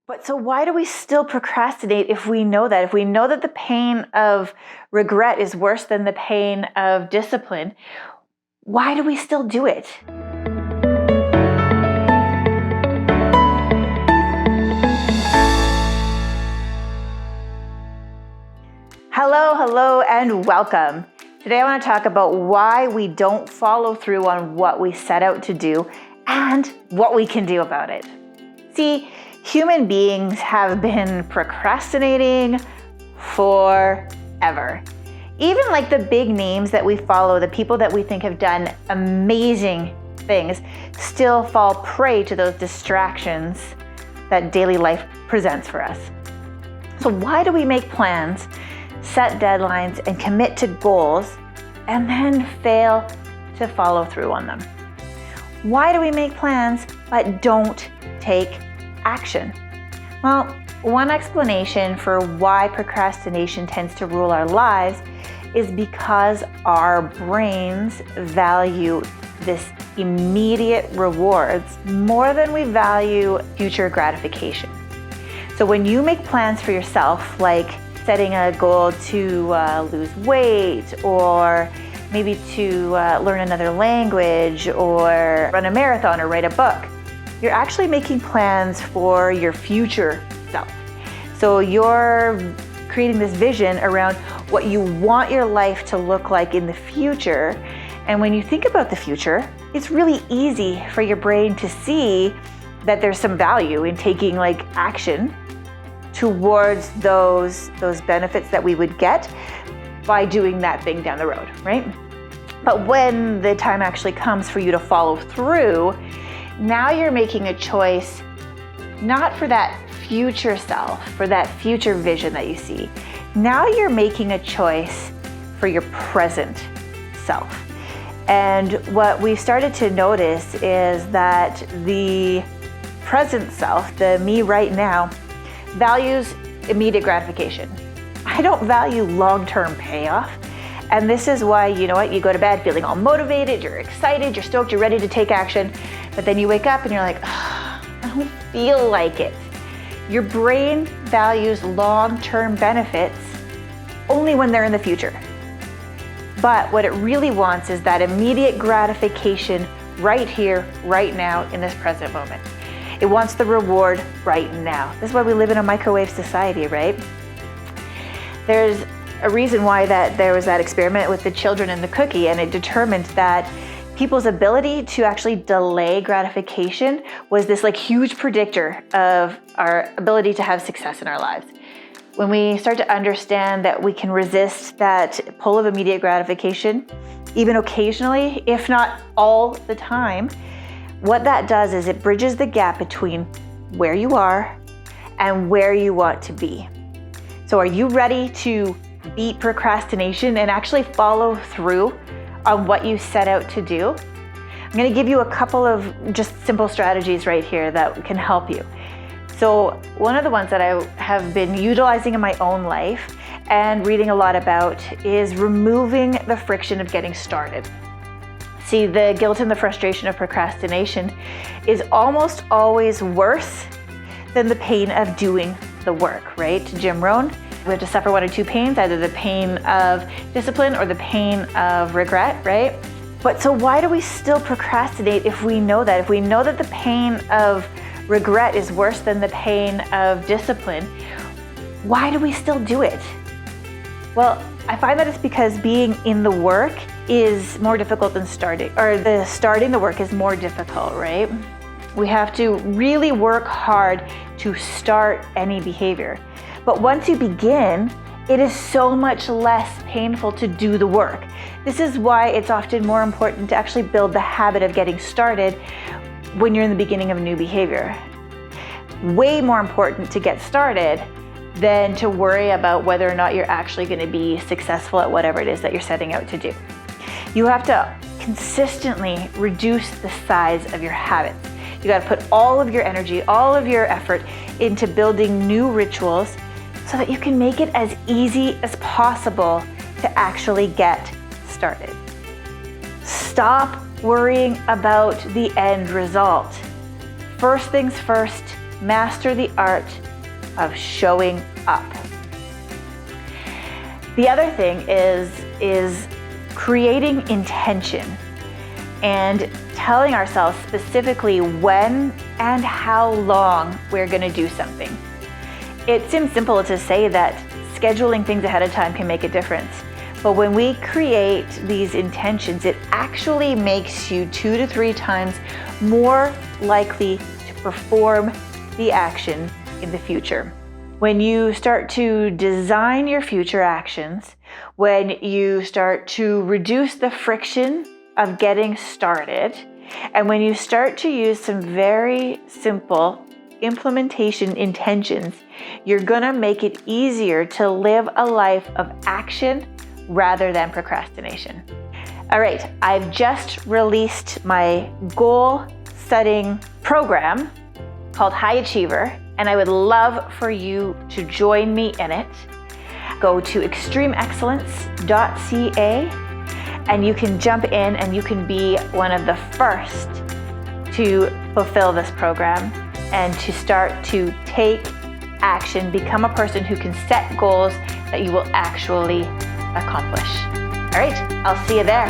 But so why do we still procrastinate if we know that? If we know that the pain of regret is worse than the pain of discipline, why do we still do it? Hello, and welcome. Today I want to talk about why we don't follow through on what we set out to do and what we can do about it. See, human beings have been procrastinating forever. Even like the big names that we follow, the people that we think have done amazing things, still fall prey to those distractions that daily life presents for us. So why do we make plans, set deadlines, and commit to goals, and then fail to follow through on them? Why do we make plans but don't take action? Well, one explanation for why procrastination tends to rule our lives is because our brains value this immediate rewards more than we value future gratification. So when you make plans for yourself, like setting a goal to lose weight, or maybe to learn another language, or run a marathon, or write a book, you're actually making plans for your future self. So you're creating this vision around what you want your life to look like in the future. And when you think about the future, it's really easy for your brain to see that there's some value in taking like action towards those benefits that we would get by doing that thing down the road, right? But when the time actually comes for you to follow through, now you're making a choice not for that future self, for that future vision that you see. Now you're making a choice for your present self. And what we've started to notice is that the present self, the me right now, values immediate gratification. I don't value long-term payoff. And this is why, you go to bed feeling all motivated, you're excited, you're stoked, you're ready to take action, but then you wake up and you're like, I don't feel like it. Your brain values long-term benefits only when they're in the future. But what it really wants is that immediate gratification right here, right now, in this present moment. It wants the reward right now. This is why we live in a microwave society, right? There's a reason why there was that experiment with the children and the cookie, and it determined that people's ability to actually delay gratification was this like huge predictor of our ability to have success in our lives. When we start to understand that we can resist that pull of immediate gratification, even occasionally, if not all the time, what that does is it bridges the gap between where you are and where you want to be. So are you ready to beat procrastination and actually follow through on what you set out to do? I'm going to give you a couple of just simple strategies right here that can help you. So one of the ones that I have been utilizing in my own life and reading a lot about is removing the friction of getting started. See, the guilt and the frustration of procrastination is almost always worse than the pain of doing the work, right? Jim Rohn, we have to suffer one of two pains, either the pain of discipline or the pain of regret, right? But so why do we still procrastinate if we know that? If we know that the pain of regret is worse than the pain of discipline, why do we still do it? Well, I find that it's because being in the work is more difficult than starting the work is more difficult, right? We have to really work hard to start any behavior. But once you begin, it is so much less painful to do the work. This is why it's often more important to actually build the habit of getting started when you're in the beginning of a new behavior. Way more important to get started than to worry about whether or not you're actually going to be successful at whatever it is that you're setting out to do. You have to consistently reduce the size of your habits. You got to put all of your energy, all of your effort into building new rituals so that you can make it as easy as possible to actually get started. Stop worrying about the end result. First things first, master the art of showing up. The other thing is creating intention and telling ourselves specifically when and how long we're going to do something. It seems simple to say that scheduling things ahead of time can make a difference, but when we create these intentions, it actually makes you 2 to 3 times more likely to perform the action in the future. When you start to design your future actions, when you start to reduce the friction of getting started, and when you start to use some very simple implementation intentions, you're gonna make it easier to live a life of action rather than procrastination. All right, I've just released my goal setting program called High Achiever, and I would love for you to join me in it. Go to extremexcellence.ca and you can jump in and you can be one of the first to fulfill this program and to start to take action, become a person who can set goals that you will actually accomplish. All right, I'll see you there.